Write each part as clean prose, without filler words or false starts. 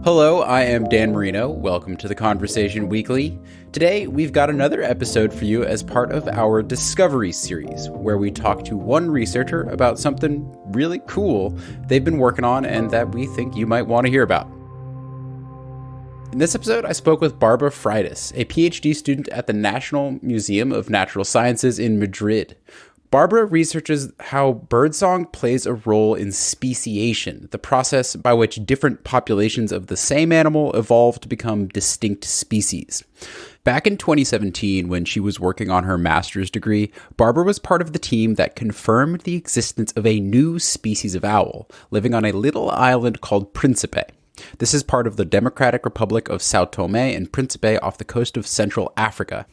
Hello, I am Dan Merino. Welcome to the Conversation Weekly. Today, we've got another episode for you as part of our Discovery series, where we talk to one researcher about something really cool they've been working on and that we think you might want to hear about. In this episode, I spoke with Bárbara Freitas, a Ph.D. student at the National Museum of Natural Sciences in Madrid. Bárbara researches how birdsong plays a role in speciation, the process by which different populations of the same animal evolve to become distinct species. Back in 2017, when she was working on her master's degree, Bárbara was part of the team that confirmed the existence of a new species of owl living on a little island called Príncipe. This is part of the Democratic Republic of São Tomé and Príncipe off the coast of Central Africa.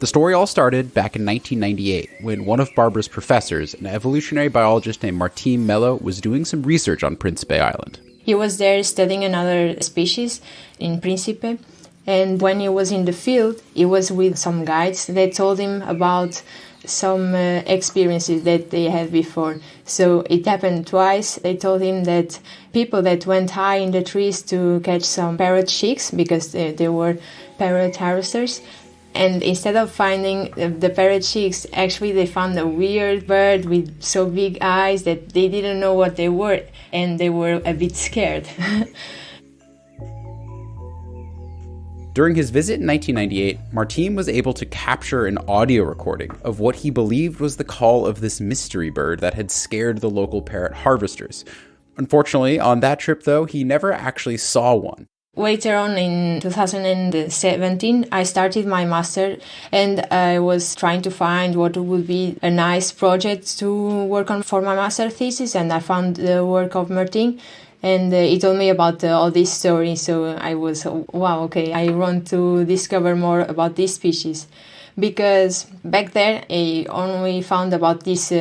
The story all started back in 1998 when one of Bárbara's professors, an evolutionary biologist named Martín Melo, was doing some research on Príncipe Island. He was there studying another species in Príncipe, and when he was in the field, he was with some guides that told him about some experiences that they had before. So it happened twice. They told him that people that went high in the trees to catch some parrot chicks, because they were parrot harvesters, and instead of finding the parrot chicks, actually they found a weird bird with so big eyes that they didn't know what they were, and they were a bit scared. During his visit in 1998, Martín was able to capture an audio recording of what he believed was the call of this mystery bird that had scared the local parrot harvesters. Unfortunately, on that trip though, he never actually saw one. Later on in 2017, I started my master, and I was trying to find what would be a nice project to work on for my master thesis, and I found the work of Martín, and he told me about all this story, so I was, wow, okay, I want to discover more about this species. Because back there, I only found about these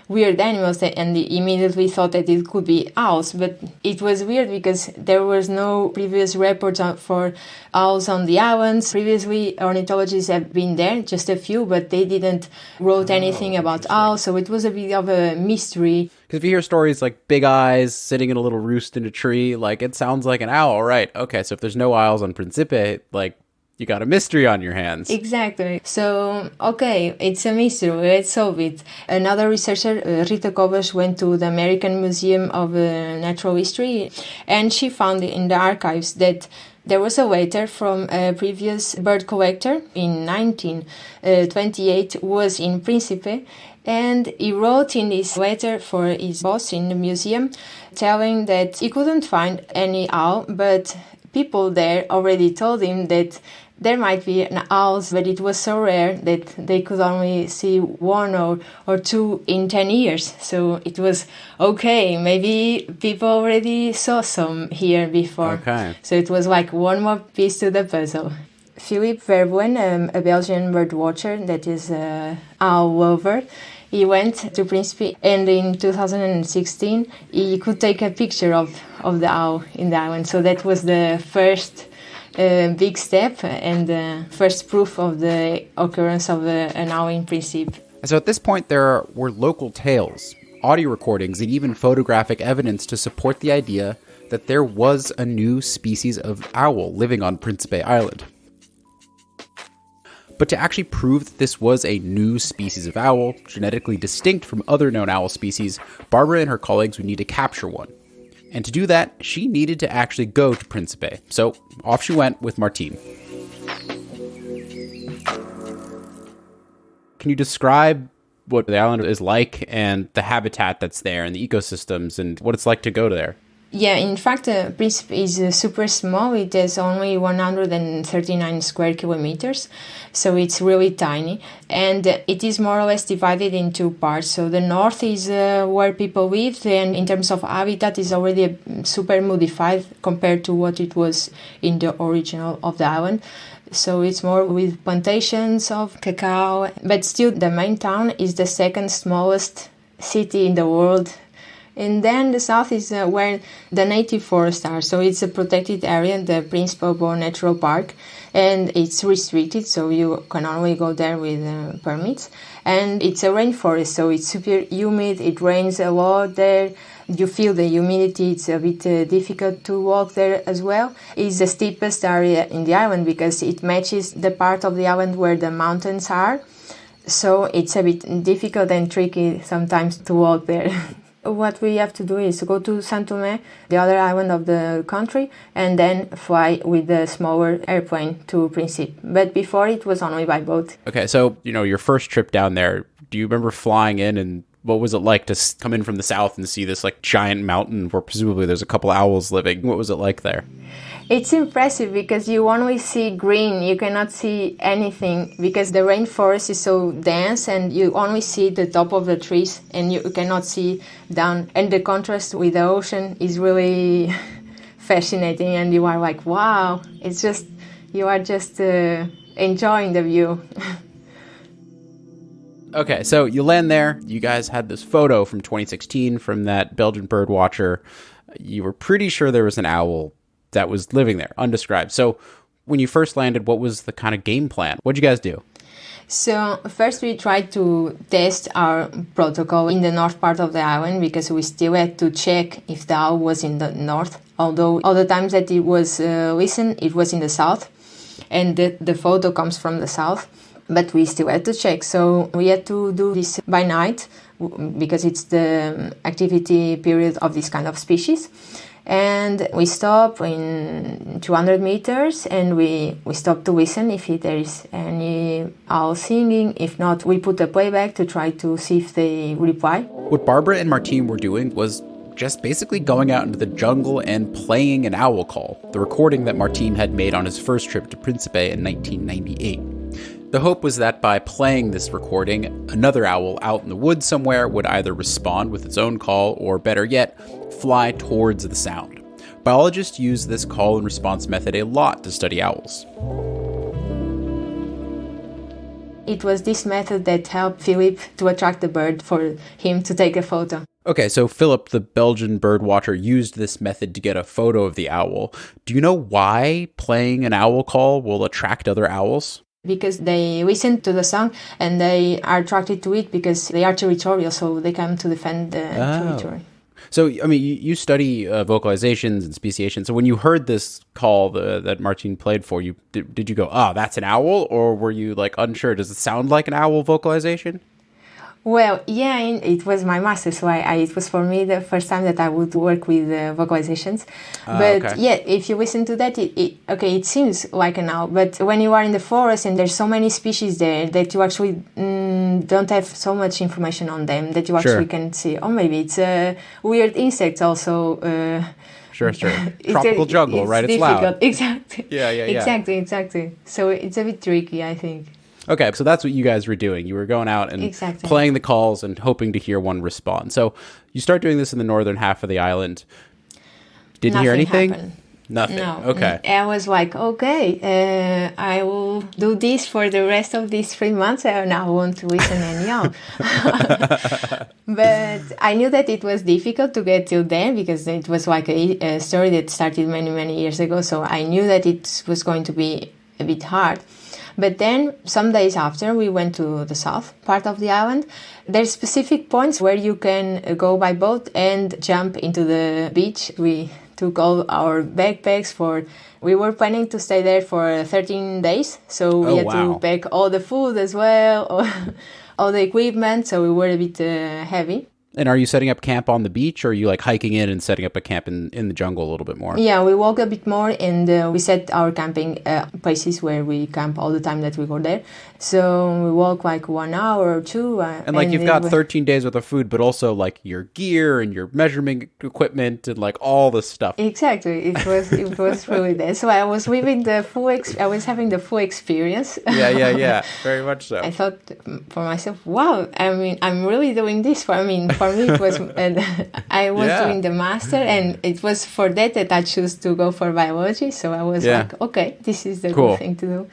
weird animals, and immediately thought that it could be owls. But it was weird because there was no previous reports for owls on the islands. Previously, ornithologists have been there, just a few, but they didn't wrote anything about owls. So it was a bit of a mystery. Because if you hear stories like big eyes sitting in a little roost in a tree, like it sounds like an owl, right? Okay, so if there's no owls on Príncipe, like, you got a mystery on your hands. Exactly. So, okay, it's a mystery. Let's solve it. Another researcher, Rita Covas, went to the American Museum of Natural History, and she found in the archives that there was a letter from a previous bird collector in 1928 who was in Príncipe, and he wrote in this letter for his boss in the museum telling that he couldn't find any owl, but people there already told him that there might be an owls, but it was so rare that they could only see one or two in 10 years. So it was, okay, maybe people already saw some here before. Okay. So it was like one more piece to the puzzle. Philippe Verboen, a Belgian bird watcher that is an owl lover, he went to Príncipe, and in 2016 he could take a picture of the owl in the island. So that was the first big step and the first proof of the occurrence of an owl in Príncipe. So at this point, there were local tales, audio recordings, and even photographic evidence to support the idea that there was a new species of owl living on Príncipe Island. But to actually prove that this was a new species of owl, genetically distinct from other known owl species, Bárbara and her colleagues would need to capture one. And to do that, she needed to actually go to Príncipe. So off she went with Martín. Can you describe what the island is like and the habitat that's there and the ecosystems and what it's like to go there? Yeah, in fact, Príncipe is super small. It has only 139 square kilometers, so it's really tiny. And it is more or less divided in two parts. So the north is where people live, and in terms of habitat is already super modified compared to what it was in the original of the island. So it's more with plantations of cacao. But still, the main town is the second smallest city in the world. And then the south is where the native forests are. So it's a protected area, the Príncipe Natural Park, and it's restricted, so you can only go there with permits. And it's a rainforest, so it's super humid, it rains a lot there. You feel the humidity. It's a bit difficult to walk there as well. It's the steepest area in the island because it matches the part of the island where the mountains are. So it's a bit difficult and tricky sometimes to walk there. What we have to do is go to Saint Tomé, the other island of the country, and then fly with the smaller airplane to Príncipe. But before it was only by boat. Okay, so, your first trip down there, do you remember flying in, and what was it like to come in from the south and see this giant mountain where presumably there's a couple owls living? What was it like there? It's impressive because you only see green. You cannot see anything because the rainforest is so dense and you only see the top of the trees and you cannot see down. And the contrast with the ocean is really fascinating and you are like, wow, you are just enjoying the view. Okay, so you land there. You guys had this photo from 2016 from that Belgian bird watcher. You were pretty sure there was an owl that was living there, undescribed. So when you first landed, what was the kind of game plan? What'd you guys do? So first we tried to test our protocol in the north part of the island because we still had to check if the owl was in the north. Although all the times that it was listened, it was in the south. And the photo comes from the south. But we still had to check. So we had to do this by night because it's the activity period of this kind of species. And we stop in 200 meters and we stop to listen if there is any owl singing. If not, we put a playback to try to see if they reply. What Barbara and Martine were doing was just basically going out into the jungle and playing an owl call, the recording that Martine had made on his first trip to Príncipe in 1998. The hope was that by playing this recording, another owl out in the woods somewhere would either respond with its own call or, better yet, fly towards the sound. Biologists use this call and response method a lot to study owls. It was this method that helped Philip to attract the bird for him to take a photo. Okay, so Philip, the Belgian bird watcher, used this method to get a photo of the owl. Do you know why playing an owl call will attract other owls? Because they listen to the song and they are attracted to it because they are territorial, so they come to defend the territory. So, I mean, you study vocalizations and speciation. So when you heard this call that Martine played for you, did you go, that's an owl? Or were you unsure? Does it sound like an owl vocalization? Well, yeah, it was my master, so it was for me the first time that I would work with vocalizations. But okay. Yeah, if you listen to that, it seems like an owl. But when you are in the forest and there's so many species there that you actually don't have so much information on them that you actually can see, maybe it's a weird insect also. Sure. Tropical jungle, right? It's difficult. Loud. Exactly. Yeah. Exactly. So it's a bit tricky, I think. Okay, so that's what you guys were doing. You were going out and playing the calls and hoping to hear one respond. So you start doing this in the northern half of the island. Didn't hear anything? Happened. Nothing. No. Okay. I was like, I will do this for the rest of these 3 months and I won't listen anyhow. But I knew that it was difficult to get till then because it was like a story that started many, many years ago. So I knew that it was going to be a bit hard. But then, some days after, we went to the south part of the island. There's specific points where you can go by boat and jump into the beach. We took all our backpacks we were planning to stay there for 13 days. So we had to pack all the food as well, all the equipment. So we were a bit heavy. And are you setting up camp on the beach, or are you hiking in and setting up a camp in the jungle a little bit more? Yeah, we walk a bit more and we set our camping places where we camp all the time that we go there. So we walk 1 hour or 2. And you've got 13 days worth of food, but also your gear and your measurement equipment and all this stuff. Exactly. It was really there. So I was living I was having the full experience. Yeah. Very much so. I thought for myself, wow, I'm really doing this for me, it was, I was doing the master, and it was for that I chose to go for biology. So I was okay, this is the good thing to do.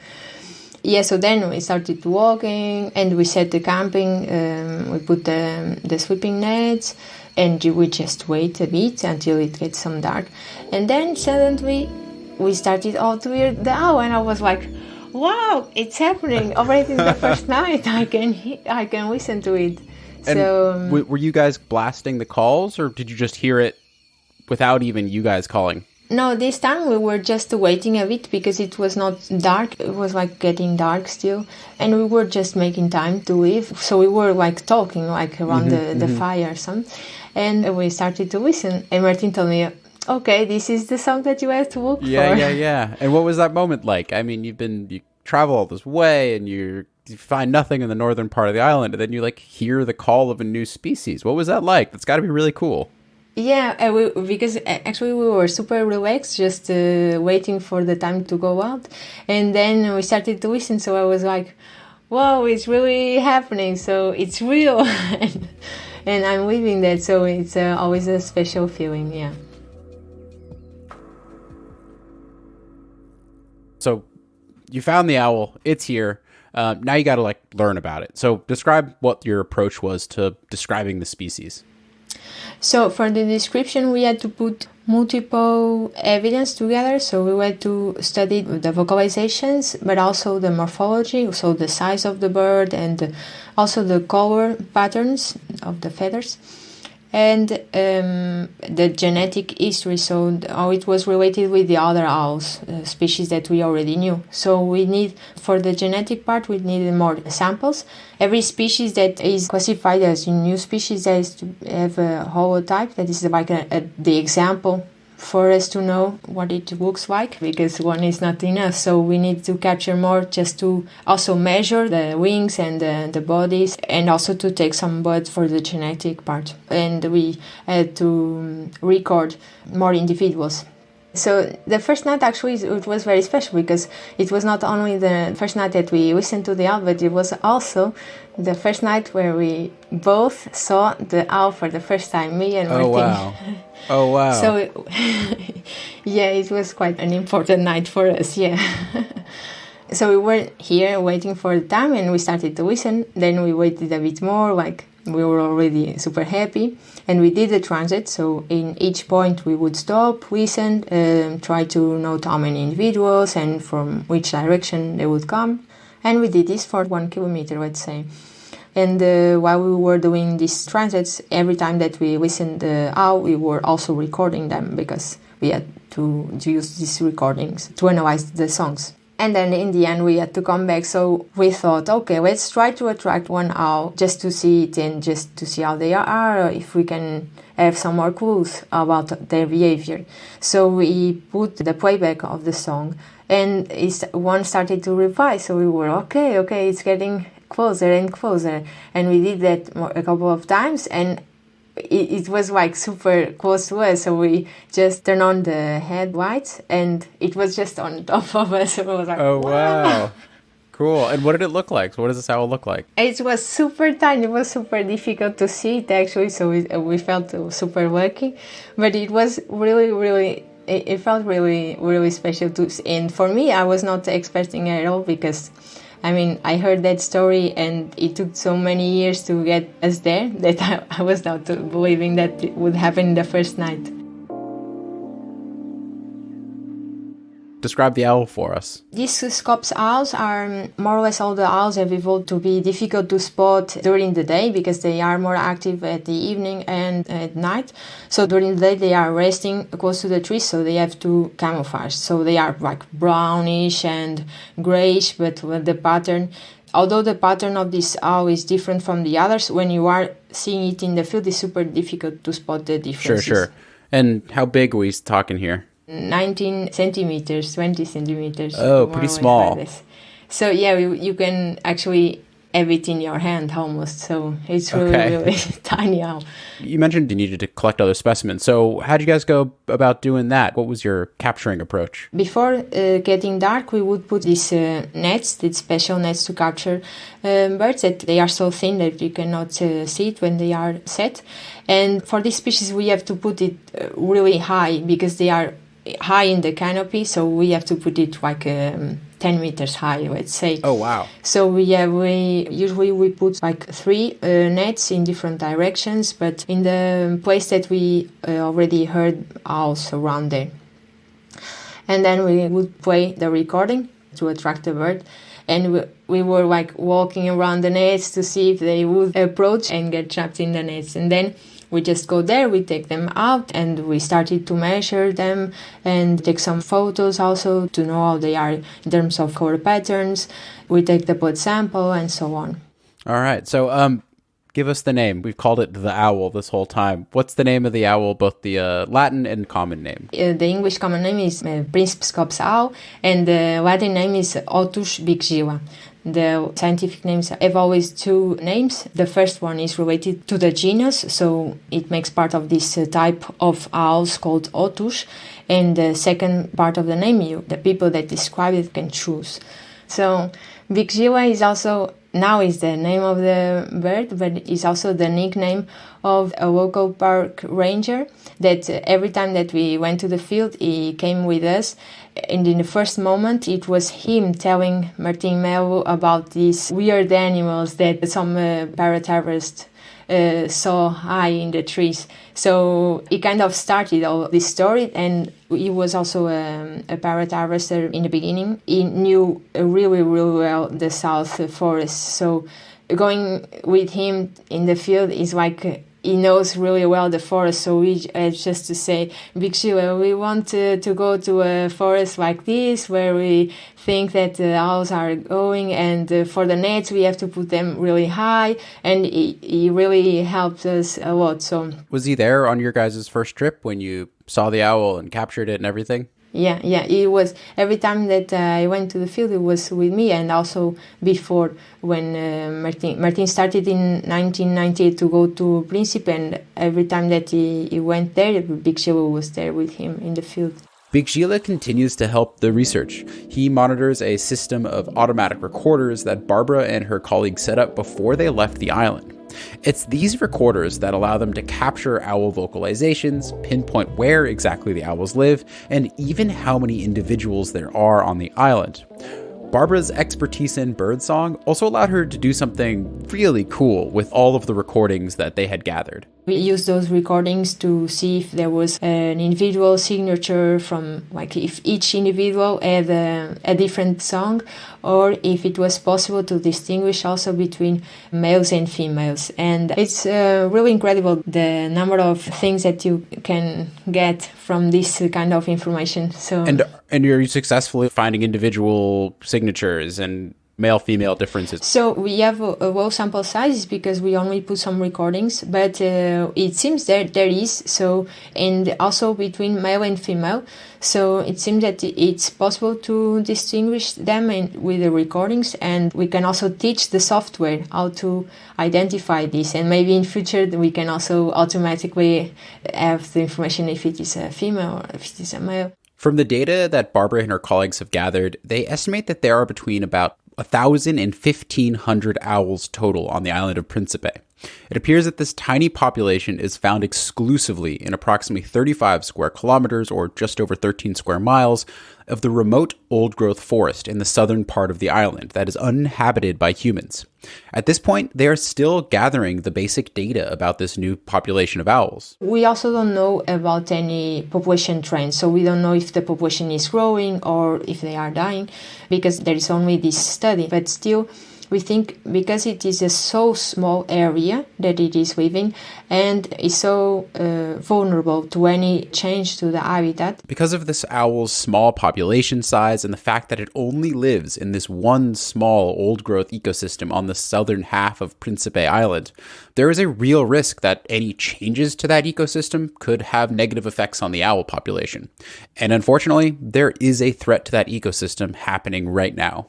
Yeah, so then we started walking, and we set the camping, we put the sleeping nets, and we just wait a bit until it gets some dark. And then suddenly we started all to hear the owl, and I was like, wow, it's happening already in the first night. I can listen to it. And were you guys blasting the calls, or did you just hear it without even you guys calling? No, this time we were just waiting a bit because it was not dark. It was like getting dark still. And we were just making time to leave. So we were like talking like around the fire or something. And we started to listen. And Martin told me, okay, this is the song that you have to look for. Yeah. And what was that moment like? I mean, you travel all this way and you find nothing in the northern part of the island. And then you like hear the call of a new species. What was that like? That's got to be really cool. Yeah, because actually we were super relaxed, just waiting for the time to go out. And then we started to listen, so I was like, wow, it's really happening, so it's real. And I'm living that, so it's always a special feeling, yeah. So you found the owl, it's here. Now you got to like learn about it. So describe what your approach was to describing the species. So for the description, we had to put multiple evidence together. So we had to study the vocalizations, but also the morphology, so the size of the bird and also the color patterns of the feathers. And the genetic history, so how it was related with the other owls, species that we already knew. So we need, for the genetic part, we needed more samples. Every species that is classified as a new species has to have a holotype, that is like the example for us to know what it looks like, because one is not enough. So we need to capture more just to also measure the wings and the bodies, and also to take some blood for the genetic part. And we had to record more individuals. So the first night actually it was very special, because it was not only the first night that we listened to the owl, but it was also the first night where we both saw the owl for the first time, me and Martin. Oh wow. So yeah, it was quite an important night for us, yeah. So we were here waiting for the time and we started to listen. Then we waited a bit more, like we were already super happy. And we did the transit, so in each point we would stop, listen, try to note how many individuals and from which direction they would come. And we did this for 1 kilometer, let's say. And while we were doing these transits, every time that we listened the owl, we were also recording them, because we had to use these recordings to analyze the songs. And then in the end we had to come back, so we thought, okay, let's try to attract one owl just to see it and just to see how they are, or if we can have some more clues about their behavior. So we put the playback of the song, and one started to reply, so we were, okay, it's getting closer and closer. And we did that a couple of times, and it was like super close to us, so we just turned on the headlights and it was just on top of us. So it was like, oh wow. Cool. And what did it look like? So what does this owl look like? It was super tiny. It was super difficult to see it actually, so we felt super lucky, but it was really it felt really special too. And for me, I was not expecting it at all, because I mean, I heard that story and it took so many years to get us there that I was not believing that it would happen the first night. Describe the owl for us. These scops owls are more or less, all the owls have evolved to be difficult to spot during the day, because they are more active at the evening and at night. So during the day they are resting close to the trees, so they have to camouflage. So they are like brownish and grayish, but with the pattern, although the pattern of this owl is different from the others, when you are seeing it in the field, it's super difficult to spot the differences. Sure. And how big are we talking here? 19 centimeters, 20 centimeters. Oh, pretty small. Like this. So yeah, you can actually have it in your hand almost. So it's really tiny owl. You mentioned you needed to collect other specimens. So how did you guys go about doing that? What was your capturing approach? Before getting dark, we would put these nets, these special nets to capture birds that they are so thin that you cannot see it when they are set. And for this species, we have to put it really high, because they are high in the canopy, so we have to put it like 10 meters high, let's say. Oh wow. So we usually put like 3 nets in different directions, but in the place that we already heard owls around there. And then we would play the recording to attract the bird. And we were like walking around the nets to see if they would approach and get trapped in the nets. And then we just go there, we take them out, and we started to measure them and take some photos also to know how they are in terms of color patterns. We take the blood sample and so on. All right. So give us the name. We've called it the owl this whole time. What's the name of the owl, both the Latin and common name? The English common name is Príncipe owl, and the Latin name is Otus bigjila. The scientific names have always two names. The first one is related to the genus, so it makes part of this type of owls called Otus. And the second part of the name, the people that describe it can choose. So bigjila is also, now is the name of the bird, but is also the nickname of a local park ranger that every time that we went to the field, he came with us. And in the first moment, it was him telling Martin Melo about these weird animals that some parrot-harvest saw high in the trees. So he kind of started all this story, and he was also a parrot harvester in the beginning. He knew really, really well the South Forest. So going with him in the field is like he knows really well the forest. So we just to say, bigjila, we want to go to a forest like this where we think that the owls are going, and for the nets we have to put them really high, and he really helped us a lot. So was he there on your guys' first trip when you saw the owl and captured it and everything? Yeah, he was. Every time that I went to the field, he was with me, and also before when Martin started in 1998 to go to Príncipe, and every time that he went there, bigjila was there with him in the field. bigjila continues to help the research. He monitors a system of automatic recorders that Barbara and her colleagues set up before they left the island. It's these recorders that allow them to capture owl vocalizations, pinpoint where exactly the owls live, and even how many individuals there are on the island. Barbara's expertise in birdsong also allowed her to do something really cool with all of the recordings that they had gathered. We used those recordings to see if there was an individual signature from, like if each individual had a different song, or if it was possible to distinguish also between males and females. And it's really incredible the number of things that you can get from this kind of information. So And you're successfully finding individual signatures and male-female differences. So we have a low sample size because we only put some recordings, but it seems that there is, so, and also between male and female. So it seems that it's possible to distinguish them with the recordings, and we can also teach the software how to identify this, and maybe in future we can also automatically have the information if it is a female or if it is a male. From the data that Barbara and her colleagues have gathered, they estimate that there are between about 1,000 and 1,500 owls total on the island of Príncipe. It appears that this tiny population is found exclusively in approximately 35 square kilometers, or just over 13 square miles, of the remote old-growth forest in the southern part of the island that is uninhabited by humans. At this point, they are still gathering the basic data about this new population of owls. We also don't know about any population trends, so we don't know if the population is growing or if they are dying, because there is only this study. But still, we think because it is a so small area that it is living and is so vulnerable to any change to the habitat. Because of this owl's small population size and the fact that it only lives in this one small old-growth ecosystem on the southern half of Príncipe Island, there is a real risk that any changes to that ecosystem could have negative effects on the owl population. And unfortunately, there is a threat to that ecosystem happening right now.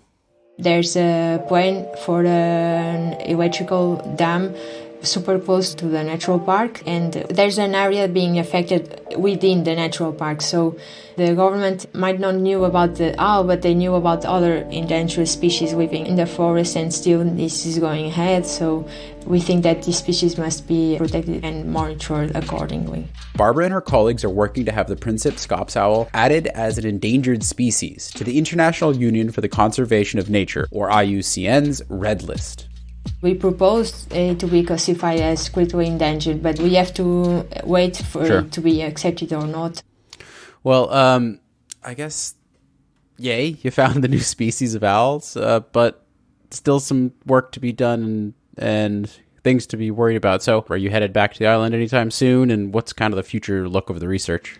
There's a plan for an electrical dam super close to the natural park, and there's an area being affected within the natural park. So the government might not knew about the owl, but they knew about other endangered species living in the forest, and still this is going ahead. So we think that these species must be protected and monitored accordingly. Barbara and her colleagues are working to have the Príncipe scops owl added as an endangered species to the International Union for the Conservation of Nature, or IUCN's Red List. We proposed to be classified as critically endangered, but we have to wait for it to be accepted or not. Well, I guess yay, you found the new species of owls, but still some work to be done and things to be worried about. So are you headed back to the island anytime soon? And what's kind of the future look of the research?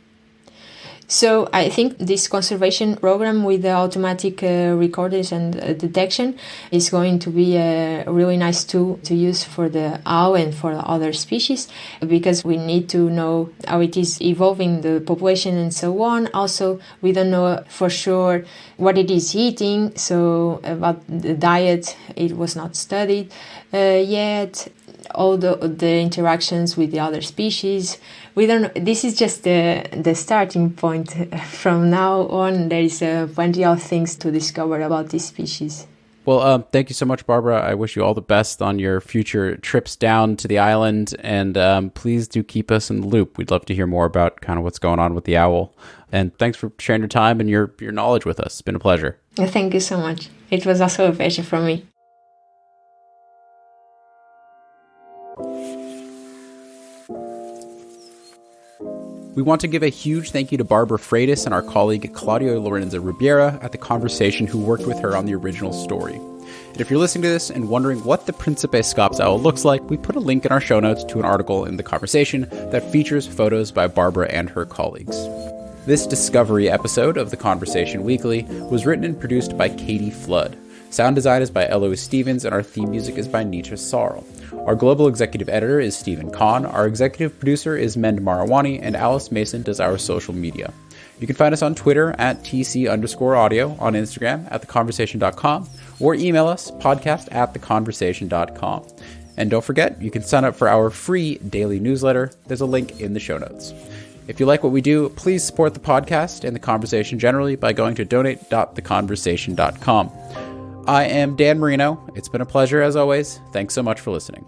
So I think this conservation program with the automatic recorders and detection is going to be a really nice tool to use for the owl and for other species, because we need to know how it is evolving, the population and so on. Also, we don't know for sure what it is eating, so about the diet, it was not studied yet. All the interactions with the other species. We don't know. This is just the starting point. From now on, there is plenty of things to discover about this species. Well, thank you so much, Barbara. I wish you all the best on your future trips down to the island, and please do keep us in the loop. We'd love to hear more about kind of what's going on with the owl. And thanks for sharing your time and your knowledge with us. It's been a pleasure. Thank you so much. It was also a pleasure for me. We want to give a huge thank you to Bárbara Freitas and our colleague Claudio Lorenzo Ribiera at The Conversation, who worked with her on the original story. And if you're listening to this and wondering what the Príncipe scops owl looks like, we put a link in our show notes to an article in The Conversation that features photos by Bárbara and her colleagues. This Discovery episode of The Conversation Weekly was written and produced by Katie Flood. Sound design is by Eloise Stevens, and our theme music is by Neeta Sarl. Our global executive editor is Stephen Kahn, our executive producer is Mend Mariwany, and Alice Mason does our social media. You can find us on Twitter at @TC_audio, on Instagram at theconversation.com, or email us podcast@theconversation.com. And don't forget, you can sign up for our free daily newsletter. There's a link in the show notes. If you like what we do, please support the podcast and the conversation generally by going to donate.theconversation.com. I am Dan Merino. It's been a pleasure as always. Thanks so much for listening.